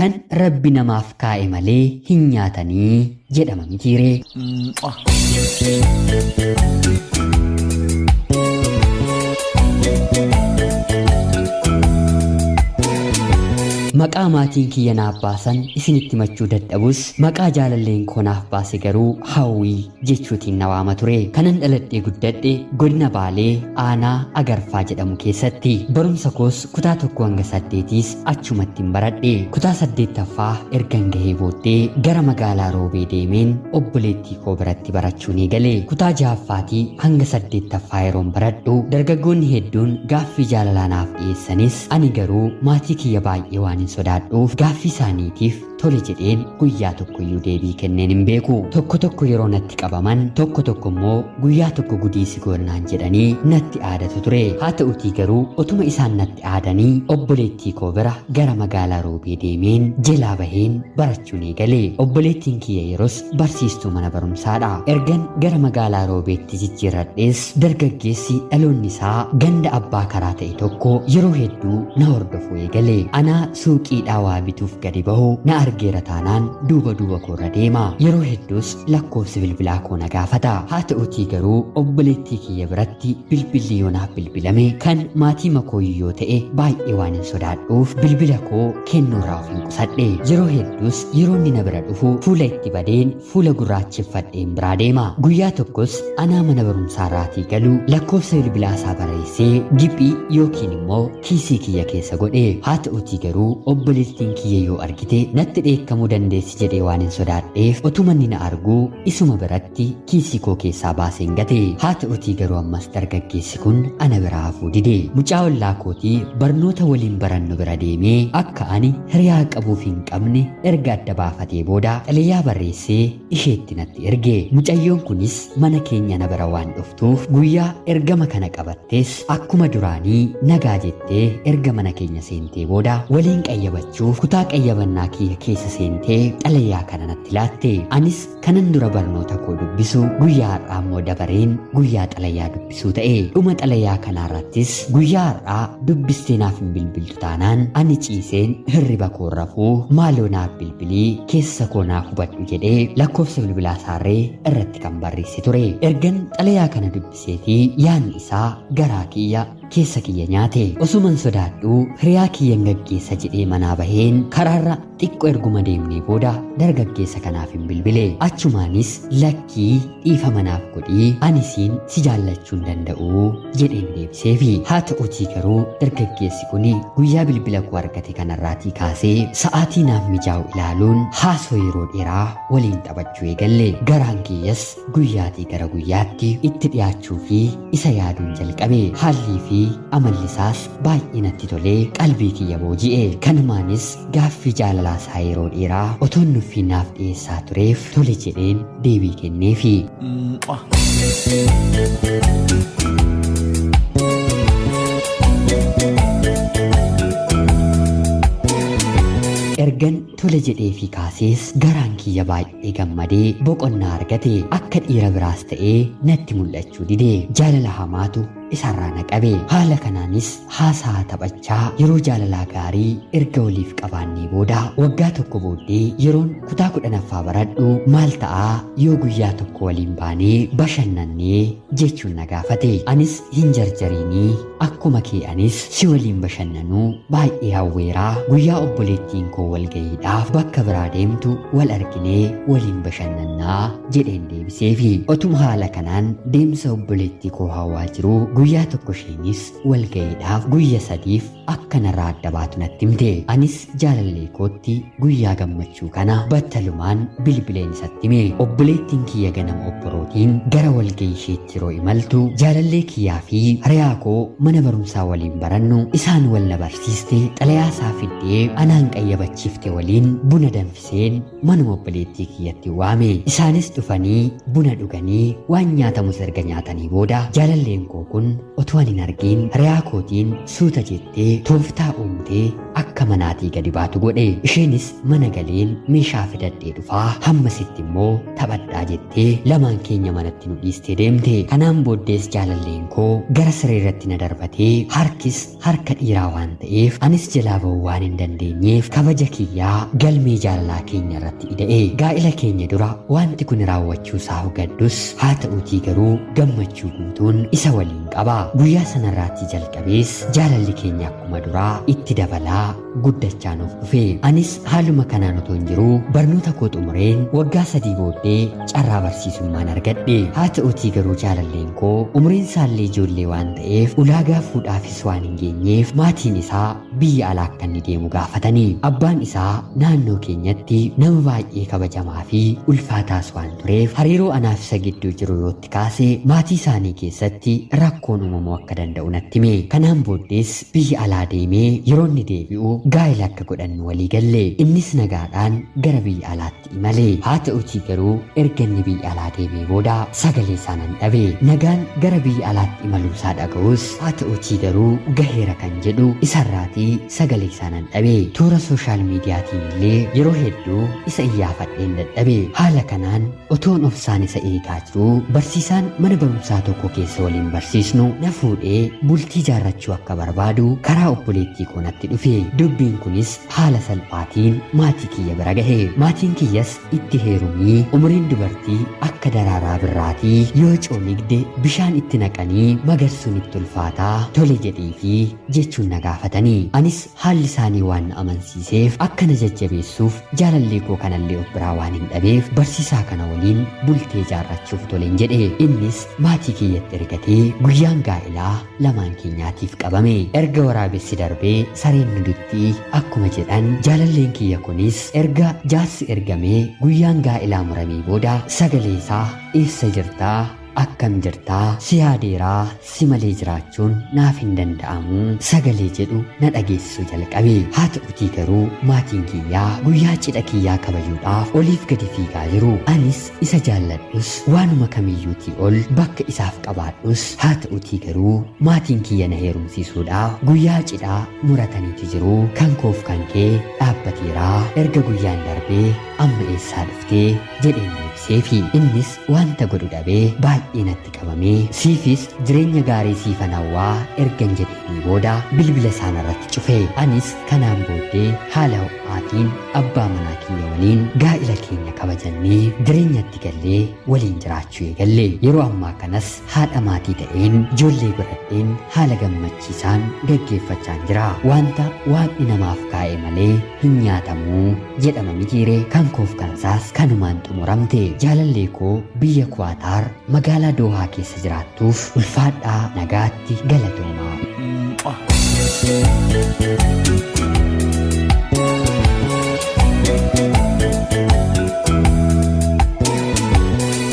kan rabbi namaaf kaa'e malee hin nyaatanii jedhama mitiiree. Maqaa maatiin kiyya naaf baasan isinitti machuu dadhabus maqaa jaalalleen koo naaf baase garuu hawwii jechuutiin na waama ture. Kanan dhaladhee guddadhe godina Baalee aanaa Agarfaa jedhamu keessatti. Barumsa koos kutaa 1-8 achumattiin baradhe. Kutaa 8ffaa ergan gahee booddee gara magaalaa Roobee deemeen obboleettii koo biratti barachuun eegale. Kutaa 6ffaatii hanga 8ffaa yeroon baradhu dargaggoonni hedduun gaaffii jaalalaa naaf dhiyeessanis ani garuu maatii kiyya baay'ee waan sodaadhuuf gaaffii isaaniitiif tole jedheen guyyaa tokkoyyuu deebii kenneen hin beeku. Tokko yeroo natti qabaman tokko immoo guyyaa tokko gudiisi goonnaan jedhanii natti aadatu ture. Haa ta'utii garuu otuma isaan natti aadanii obboleettii koo bira gara magaalaa Roobee deemeen jalaa baheen barachuun eegale. Obboleettiin kiyya yeroos barsiistuu mana barumsaadha. Ergan gara magaalaa Roobeetti jijjiirradhees dargaggeessi dhaloonni isaa ganda abbaa karaa ta'e tokko yeroo hedduu na hordofuu eegale. Anaa suuqiidhaa waa bituuf gadi bahu na argeera taanaan duuba koorra deema. Yeroo hedduus lakkoofsi bilbilaa koo na gaafata. Haa ta'utii garuu obboleettii kiyya biratti bilbilli yoo naaf bilbilame kan maatii makooyyuu yoo ta'e baay'ee waan hin sodaadhuuf bilbila koo kennuurraa of hin qusadhe. Yeroo hedduus yeroo inni na bira dhufu fuula itti badeen fuula gurraacheffadheen biraa deema. Guyyaa tokkos anaa mana barumsaarraatii galu lakkoofsa bilbilaa isaa barreessee giphii yookiin immoo kiisii kiyya keessa godhe. Haa ta'utii garuu obboleettiin kiyya yoo argite natti dheekkamuu dandeessi jedhee waan hin sodaadheef otuma inni na arguu isuma biratti kiisii koo keessaa baaseen gate. Haa ta'utii garuu ammas dargaggeessi kun ana biraa hafuu dide. Mucaa ollaa kootii barnoota waliin barannu bira deemee akka ani hiriyaa qabuuf hin qabne erga adda baafatee booda xalayaa barreessee isheetti natti erge. Mucayyoon kunis mana keenya na bira waan dhuftuuf guyyaa ergama kana qabattees akkuma duraanii nagaa jettee erga mana keenya seentee booda waliin qayyabachuuf kutaa qayyabannaa kiyya keessa seentee xalayaa kana natti laatte. Anis kanan dura barnoota koo dubbisu guyyaa har'aa immoo dabareen guyyaa xalayaa dubbisuu ta'e. Dhuma xalayaa kanaarrattis guyyaa har'aa dubbistee naaf hin bilbiltu taanaan ani ciiseen hirriba koo rafuu maaloo naaf bilbilii keessa koo naa hubadhu jedhee lakkoofsa bilbilaa isaarree irratti kan barreesse ture. Ergan xalayaa kana dubbiseetii yaadni isaa garaa kiyya keessa kiyya nyaate. Osuman sodaadhu hiriyaa kiyyan gaggeessa jedhee manaa baheen karaarra xiqqoo erguma deemnee booda dargaggeessa kanaaf hin bilbile. Achumaanis lakkii dhiifa manaaf godhii anisiin si jaallachuu hin danda'u jedheen deebiseefi. Haa ta'utii garuu dargaggeessi kun guyyaa bilbila koo argate kanarraatii kaasee sa'aatii naaf mijaa'u ilaaluun haasoo yeroo dheeraa waliin taphachuu eegalle. Garaan kiyyas guyyaatii gara guyyaatti itti dhiyaachuu fi isa yaaduun jalqabe. Haalli fi amalli isaas baay'ee natti tolee qalbii kiyya booji'e. Kanumaanis gaaffii jaalalaa isaa yeroo dheeraa otoon nuffii naaf dhiyeessaa tureef tole jedheen deebii kenneefi. Ergan tole jedheefi kaasees garaan kiyya baay'ee gammadee boqonnaa argate. Akka dhiira biraas ta'ee natti mul'achuu dide. Jaalala hamaatu isarraa na qabe. Haala kanaanis haasaa taphachaa yeroo jaalalaa gaarii erga waliif qabaannee booda waggaa tokko booddee yeroon kutaa 10ffaa baradhu maal ta'aa yoo guyyaa tokko waliin baanee bashannannee jechuun na gaafate. Anis hin jarjariinii akkuma kee anis si waliin bashannanuu baay'ee hawweeraa. Guyyaa obboleettiin koo walgayiidhaaf bakka biraa deemtu wal arginee waliin bashannannaa jedheen deebiseefi. Otuma haala kanaan deemsa obboleettii koo hawwaa jiru guyyaa tokko isheenis walgayiidhaaf guyya 3 akka narraa adda baatu natti himte. Anis jaalallee kootti guyyaa gammachuu kana battalumaan bilbileen isatti hime. Obboleettiin kiyya ganama obborootiin gara walgayii isheetti yeroo imaltu jaalallee kiyyaa fi hiriyaa koo mana barumsaa waliin barannu isaan wal na barsiiste xalayaa isaa fiddee anaan qayyabachiifte waliin buna danfiseen manuma obboleettii kiyyatti waame. Isaanis dhufanii buna dhuganii waan nyaatamus erga nyaatanii booda jaalalleen koo kun tokkoon otoo hin argiin hiriyaa kootiin suuta jettee tooftaa uumtee akka manaatii gadi baatu godhe. Isheenis mana galeen meeshaa fidadhee dhufaa hammasitti immoo taphadhaa jettee lamaan keenya manatti nu dhiistee deemte. Kanaan booddees jaalalleen koo gara sireerratti na darbatee harkis harka dhiiraa waan ta'eef anis jalaa ba'uu waan hin dandeenyeef kabaja kiyyaa galmee jaalalaa keenya irratti ida'e. Gaa'ila keenya dura wanti kun raawwachuu isaa hugaddus haa ta'uutii garuu gammachuu guutuun isa waliin qaba. Guyyaa sanarraatti jalqabees jaalalli keenya akkuma duraa itti dabalaa guddachaa nuuf dhufe. Anis haaluma kanaan otoo hin jiruu barnoota koo xumureen waggaa 3 booddee carraa barsiisummaan argadhe. Haa ta'uutii garuu jaalalleen koo umriin isaallee ijoollee waan ta'eef ulaagaa fuudhaafis waan hin geenyeef maatiin isaa biyya alaa akka inni deemu gaafatanii. Abbaan isaa naannoo keenyatti nama baay'ee kabajamaa fi ulfaataas waan tureef hariiroo anaaf isa gidduu jiru yootti kaase maatii isaanii keessatti rakkoon uumamuu akka danda'u natti hime. Kanaan booddees biyya alaa deemee yeroo inni deebi'u gaa'ila akka godhannu walii galle. Innis nagaadhaan gara biyya alaatti imale. Haa ta'uutii garuu erga inni biyya alaa deemee booda sagalee isaa nan dhabe. Nagaan gara biyya alaatti imaluusaa dhaga'us haa ta'uutii garuu gaheera kan jedhu isarraatii sagalee isaa nan dhabe. Toora sooshaal miidiyaatiin illee yeroo hedduu isa iyyaafadheen dadhabe. Haala kanaan otoon obsaan isa eegaa jiru barsiisaan mana barumsaa tokko keessa waliin barsiisnu na fuudhee bultii jaarrachuu akka barbaadu karaa obboleettii koo natti dhufe. Dubbiin kunis haala salphaatiin maatii kiyya bira gahe. Maatiin kiyyas itti heerumii umriin dubartii akka daraaraa birraatii yoo coomigde bishaan itti naqanii magarsuun itti ulfaataa tole jedhiifi jechuun na gaafatanii. Anis haalli isaanii waan na amansiiseef akka na jajjabeessuuf jaalallee koo kanallee of biraa waan hin dhabeef barsiisaa kana waliin bultee jaarrachuuf toleen jedhe. Innis maatii kiyyatti ergatee guyyaan gaa'ilaa lamaan keenyaatiif qabame. Erga waraabessi darbee sareen nu dutti akkuma jedhan jaalalleen kiyya kunis erga jaarsi ergamee guyyaan gaa'ilaa muramee booda sagalee isaa eessa jirtaa akkam jirtaa si yaadeeraa si malee jiraachuun naaf hin danda'amu sagalee jedhu na dhageessisuu jalqabe. Haa ta'uutii garuu maatiin kiyyaa guyyaa cidha kiyyaa kabajuudhaaf oliif gadi fiigaa jiru. Anis isa jaalladhus waanuma kamiyyuutii ol bakka isaaf qabaadhus haa ta'uutii garuu maatiin kiyya na heerumsiisuudhaaf guyyaa cidhaa murataniitu jiru. Kan koof kan kee dhaabbateeraa erga guyyaan darbee amma eessaa dhuftee jedheen deebiseefi. Innis wanta godhu dhabee baay'ee natti qabamee siifis jireenya gaarii siifan hawwaa ergan jedheenii booda bilbila isaan irratti cufe. Anis kanaan booddee haala ho'aatiin abbaa manaa kiyya waliin gaa'ila keenya kabajannee jireenyatti gallee waliin jiraachuu eegalle. Yeroo ammaa kanas haadha maatii ta'een ijoollee godhadheen haala gammachiisaan gaggeeffachaan jira. Wanta waaqni namaaf kaa'e malee hin nyaatamuu jedhama mitiire. Kan koof kansaas kanumaan xumuramte. Jaalallee koo biyya Kuwaataar magaalaa Doohaa keessa jiraattuuf ulfaadhaa nagaatti galatoomaa.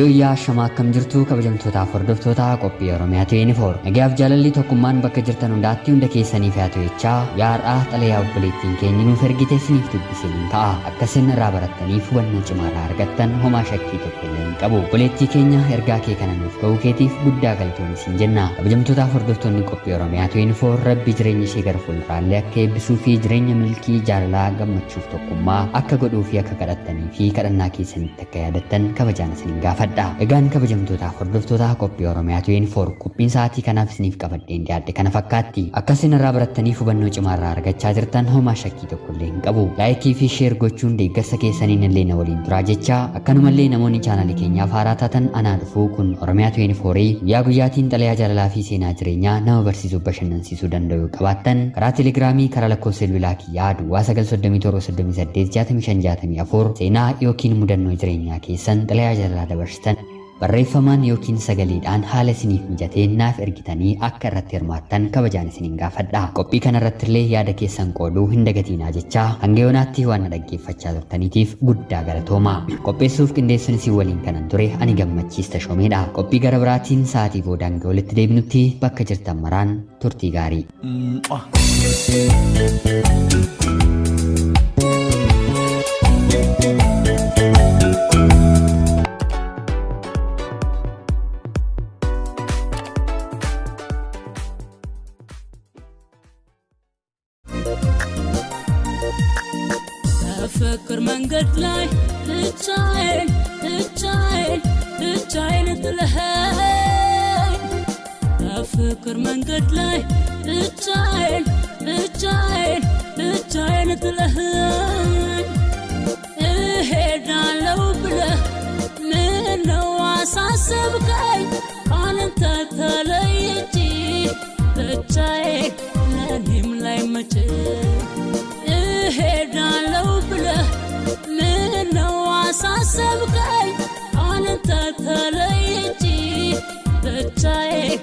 Yoyyaa shamaa akkam jirtu kabajamtootaaf hordoftoota qophii Oromiyaa 24. Nagaaf jaalalli tokkummaan bakka jirtan hundaatti hunda keessaniif haa ta'u jechaa yaadhaa xalayaa obboleettiin keenya nuuf ergite isiniif dubbisee ta'a. Akka isin irraa barattaniif hubannoo cimaa argattan homaa shakkii tokko illee hin qabu. Obboleettii keenya ergaa kee kana nuuf ga'uu keetiif guddaa galatoomii siin jenna. Kabajamtootaaf hordoftoonni qophii Oromiyaa 24 Rabbi jireenya ishee gara fuulduraallee akka eebbisuu fi jireenya milkii jaalalaa gammachuuf tokkummaa akka godhuu fi akka kadhattanii fi kadhannaa keessanitti akka yaadattan kabajaan isiniin gaafadha. Egaan kabajamtootaaf hordoftoota qophii Oromiyaa 24 qophiin sa'aatii kanaaf isiniif qabadheen dhiyaadhe kana fakkaatti. Akka isin irraa barattaniif hubannoo cimaa argachaa jirtan homaa shakkii tokko illee hin qabu. Laayikii fi sheer gochuun deeggarsa keessaniin illee na waliin turaa jecha akkanumallee namoonni chaanalii keenyaaf haaraa taatan anaa dhufuu kun Oromiyaa 24 guyyaa guyyaatiin xalayaa jaalalaa fi seenaa jireenyaa nama barsiisuuf bashannansiisuu danda'u qabaattan karaa teelegiraamii karaa lakkoofsa bilbilaa kiyyaa duwwaa 937 seenaa yookiin mudannoo jireenyaa keessan xalayaa jaalalaa dabarsitan barreeffamaan yookiin sagaleedhaan haala isiniif mijateen naaf ergitanii akka irratti hirmaattan kabajaan isiniin gaafadha. Qophii kana irratti illee yaada keessan qooduu hin dagatinaa jechaa hanga yoonaatti waan na dhaggeeffachaa turtaniitiif guddaa galatooma. Qopheessuuf qindeessuun isin waliin kanan ture ani gammachiis tashoomeedha. Qophii gara biraatiin sa'aatii boodaan hanga walitti deebinutti bakka jirtan maraan turtii gaarii. በፍቅር መንገድ ላይ ብቻዬን ጥለኸኝ በፍቅር መንገድ ላይ ብቻዬን ጥለኸኝ እሄዳለሁ ብለህ ምነው አሳሰብከኝ አንተ ተለይቼ ብቻዬን ለኔም ላይመች እሄዳለሁ ብለህ ምነው አሳሰብከኝ አንተ ተለይቼ ብቻዬን